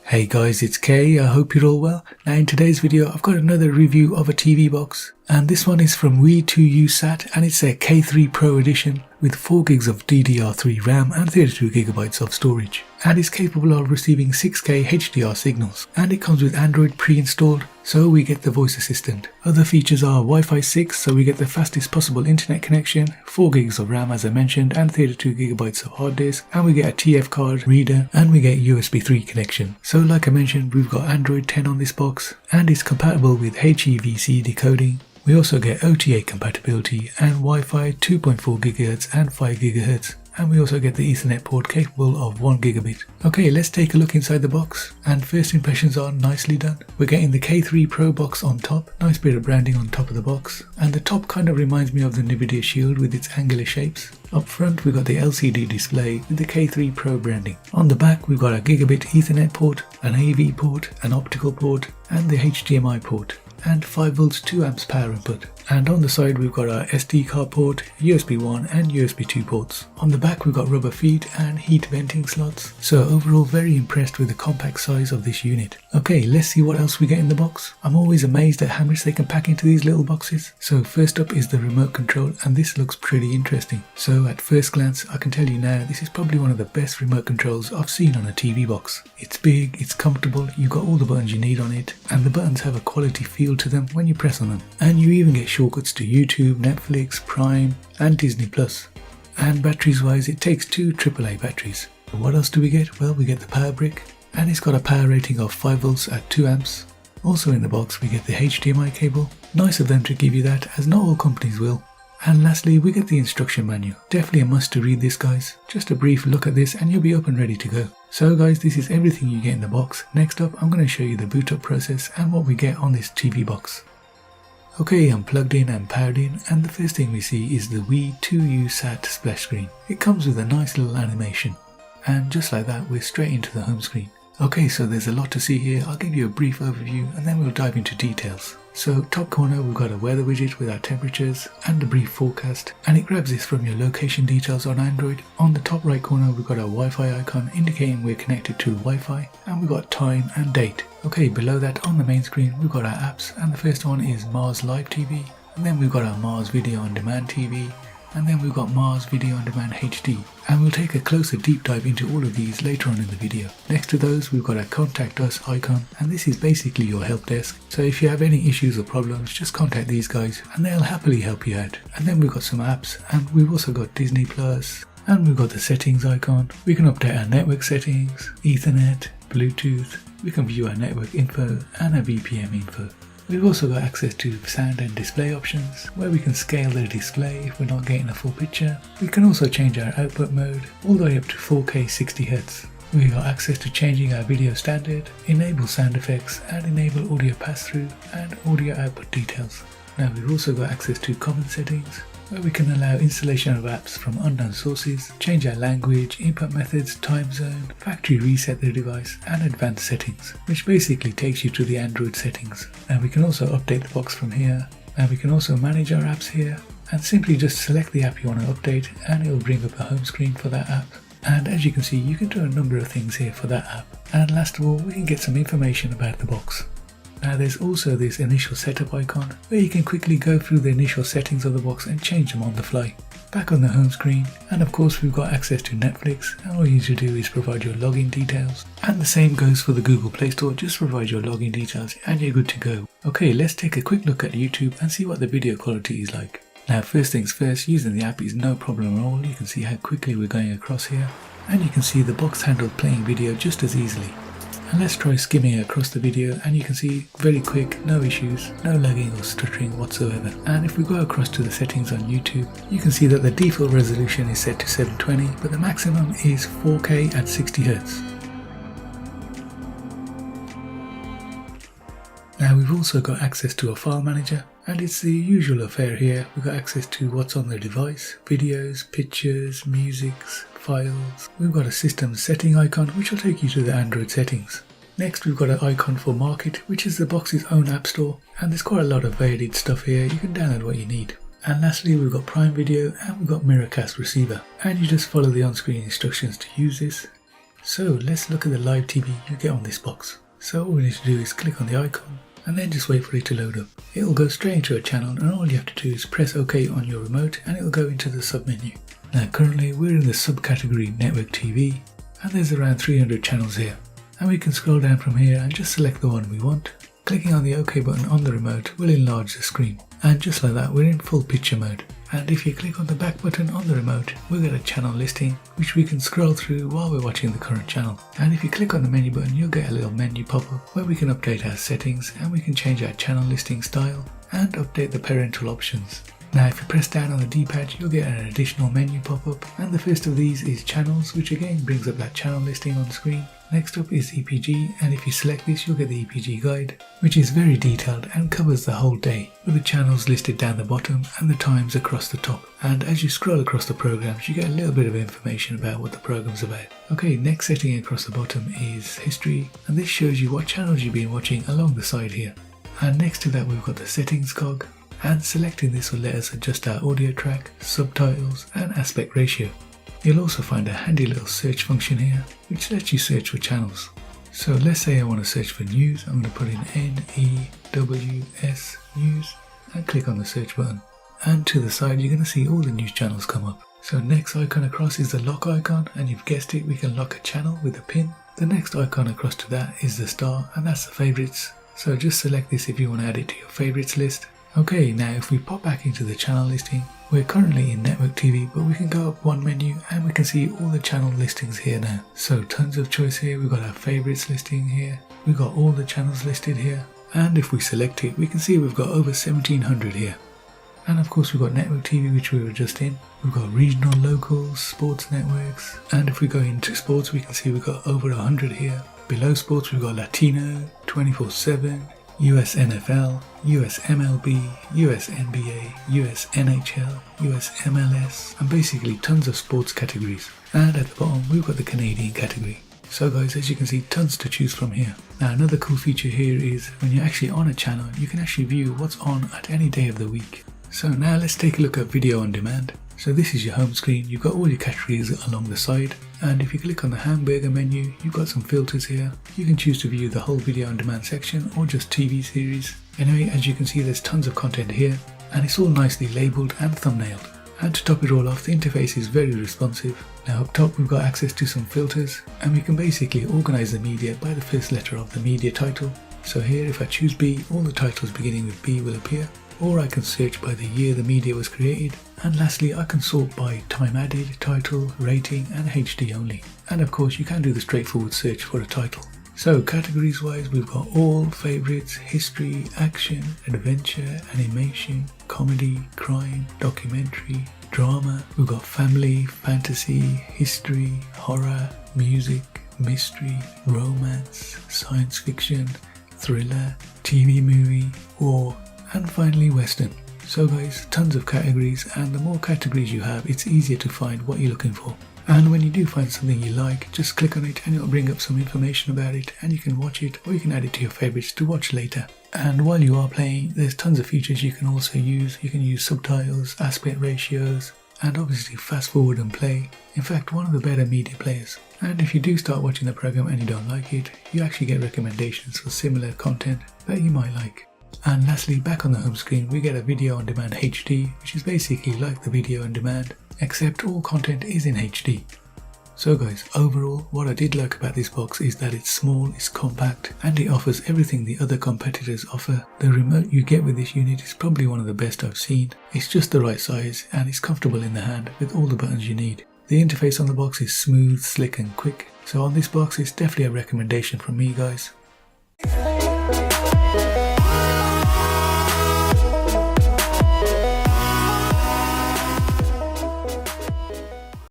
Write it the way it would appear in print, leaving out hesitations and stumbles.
Hey guys, it's Kay. I hope you're all well. Now in today's video I've got another review of a TV box, and this one is from We2USat and it's a K3 Pro edition with 4 gigs of DDR3 RAM and 32 gigabytes of storage, and is capable of receiving 6K HDR signals, and it comes with Android pre-installed, so we get the voice assistant. Other features are Wi-Fi 6, so we get the fastest possible internet connection, 4 gigs of RAM as I mentioned, and 32 gigabytes of hard disk, and we get a TF card reader, and we get USB 3 connection. So like I mentioned, we've got Android 10 on this box, and it's compatible with HEVC decoding. We also get OTA compatibility and Wi-Fi 2.4 GHz and 5 GHz, and we also get the Ethernet port capable of 1 gigabit. Okay, let's take a look inside the box, and first impressions are nicely done. We're getting the K3 Pro box on top, nice bit of branding on top of the box, and the top kind of reminds me of the Nvidia Shield with its angular shapes. Up front we've got the LCD display with the K3 Pro branding. On the back we've got a gigabit Ethernet port, an AV port, an optical port, and the HDMI port, and 5V 2A power input. And on the side we've got our SD card port, USB 1 and USB 2 ports. On the back we've got rubber feet and heat venting slots. So overall very impressed with the compact size of this unit. Okay, let's see what else we get in the box. I'm always amazed at how much they can pack into these little boxes. So first up is the remote control, and this looks pretty interesting. So at first glance I can tell you now this is probably one of the best remote controls I've seen on a TV box. It's big, it's comfortable, you've got all the buttons you need on it, and the buttons have a quality feel to them when you press on them. And you even get shortcuts to YouTube, Netflix, Prime and Disney+. And batteries wise it takes 2 AAA batteries. What else do we get? Well, we get the power brick, and it's got a power rating of 5V at 2 amps. Also in the box we get the HDMI cable. Nice of them to give you that, as not all companies will. And lastly we get the instruction manual. Definitely a must to read this guys. Just a brief look at this and you'll be up and ready to go. So guys, this is everything you get in the box. Next up I'm going to show you the boot up process and what we get on this TV box. Okay, I'm plugged in and powered in, and the first thing we see is the We2USat splash screen. It comes with a nice little animation, and just like that we're straight into the home screen. Okay, so there's a lot to see here. I'll give you a brief overview and then we'll dive into details. So top corner we've got a weather widget with our temperatures and a brief forecast, and it grabs this from your location details on Android. On the top right corner we've got a Wi-Fi icon indicating we're connected to Wi-Fi, and we've got time and date. Okay, below that on the main screen we've got our apps, and the first one is Mars Live TV, and then we've got our Mars Video On Demand TV, and then we've got Mars Video On Demand HD, and we'll take a closer deep dive into all of these later on in the video. Next to those we've got a Contact Us icon, and this is basically your help desk, so if you have any issues or problems just contact these guys and they'll happily help you out. And then we've got some apps, and we've also got Disney Plus, and we've got the settings icon. We can update our network settings, Ethernet, Bluetooth, we can view our network info and our VPN info. We've also got access to sound and display options, where we can scale the display if we're not getting a full picture. We can also change our output mode all the way up to 4K 60Hz. We've got access to changing our video standard, enable sound effects and enable audio pass-through and audio output details. Now we've also got access to common settings, where we can allow installation of apps from unknown sources, change our language, input methods, time zone, factory reset the device, and advanced settings, which basically takes you to the Android settings. And we can also update the box from here, and we can also manage our apps here, and simply just select the app you want to update and it will bring up a home screen for that app. And as you can see, you can do a number of things here for that app. And last of all, we can get some information about the box. Now there's also this initial setup icon, where you can quickly go through the initial settings of the box and change them on the fly. Back on the home screen, and of course we've got access to Netflix, and all you need to do is provide your login details. And the same goes for the Google Play Store, just provide your login details and you're good to go. Okay, let's take a quick look at YouTube and see what the video quality is like. Now first things first, using the app is no problem at all. You can see how quickly we're going across here, and you can see the box handled playing video just as easily. And let's try skimming across the video, and you can see very quick, no issues, no lagging or stuttering whatsoever. And if we go across to the settings on YouTube, you can see that the default resolution is set to 720, but the maximum is 4K at 60Hz. Now we've also got access to a file manager, and it's the usual affair here. We've got access to what's on the device, videos, pictures, musics, files. We've got a system setting icon which will take you to the Android settings. Next we've got an icon for Market, which is the box's own app store, and there's quite a lot of varied stuff here. You can download what you need. And lastly we've got Prime Video, and we've got Miracast receiver, and you just follow the on-screen instructions to use this. So let's look at the live TV you get on this box. So all we need to do is click on the icon and then just wait for it to load up. It will go straight into a channel and all you have to do is press OK on your remote and it will go into the sub menu. Now currently we're in the subcategory Network TV and there's around 300 channels here. And we can scroll down from here and just select the one we want. Clicking on the OK button on the remote will enlarge the screen. And just like that, we're in full picture mode. And if you click on the back button on the remote, we'll get a channel listing, which we can scroll through while we're watching the current channel. And if you click on the menu button, you'll get a little menu pop-up where we can update our settings and we can change our channel listing style and update the parental options. Now if you press down on the D-pad, you'll get an additional menu pop-up, and the first of these is channels, which again brings up that channel listing on screen. Next up is EPG, and if you select this you'll get the EPG guide, which is very detailed and covers the whole day, with the channels listed down the bottom and the times across the top. And as you scroll across the programs you get a little bit of information about what the program's about. Okay, next setting across the bottom is history, and this shows you what channels you've been watching along the side here. And next to that we've got the settings cog, and selecting this will let us adjust our audio track, subtitles and aspect ratio. You'll also find a handy little search function here which lets you search for channels. So let's say I want to search for news. I'm going to put in NEWS news and click on the search button. And to the side you're going to see all the news channels come up. So next icon across is the lock icon, and you've guessed it, we can lock a channel with a pin. The next icon across to that is the star, and that's the favorites. So just select this if you want to add it to your favorites list. Okay, now if we pop back into the channel listing, we're currently in Network TV, but we can go up one menu and we can see all the channel listings here now. So tons of choice here. We've got our favorites listing here, we've got all the channels listed here, and if we select it we can see we've got over 1700 here. And of course we've got Network TV, which we were just in. We've got regional, locals, sports networks, and if we go into sports we can see we've got over 100 here. Below sports we've got Latino, 24/7, US NFL, US MLB, US NBA, US NHL, US MLS, and basically tons of sports categories. And at the bottom we've got the Canadian category. So guys, as you can see, tons to choose from here. Now another cool feature here is when you're actually on a channel, you can actually view what's on at any day of the week. So now let's take a look at video on demand. So this is your home screen, you've got all your categories along the side, and if you click on the hamburger menu you've got some filters here. You can choose to view the whole video on demand section or just TV series. Anyway, as you can see there's tons of content here and it's all nicely labelled and thumbnailed. And to top it all off, the interface is very responsive. Now up top we've got access to some filters, and we can basically organise the media by the first letter of the media title. So here if I choose B, all the titles beginning with B will appear. Or I can search by the year the media was created, and lastly I can sort by time added, title, rating and HD only. And of course you can do the straightforward search for a title. So categories wise we've got all, favourites, history, action, adventure, animation, comedy, crime, documentary, drama. We've got family, fantasy, history, horror, music, mystery, romance, science fiction, thriller, TV movie, war, and finally Western. So guys, tons of categories, and the more categories you have it's easier to find what you're looking for. And when you do find something you like, just click on it and it'll bring up some information about it, and you can watch it or you can add it to your favorites to watch later. And while you are playing, there's tons of features you can also use. You can use subtitles, aspect ratios, and obviously fast forward and play. In fact, one of the better media players. And if you do start watching the program and you don't like it, you actually get recommendations for similar content that you might like. And lastly, back on the home screen we get a video on demand HD, which is basically like the video on demand, except all content is in HD. So guys, overall what I did like about this box is that it's small, it's compact, and it offers everything the other competitors offer. The remote you get with this unit is probably one of the best I've seen. It's just the right size and it's comfortable in the hand with all the buttons you need. The interface on the box is smooth, slick and quick. So on this box it's definitely a recommendation from me guys.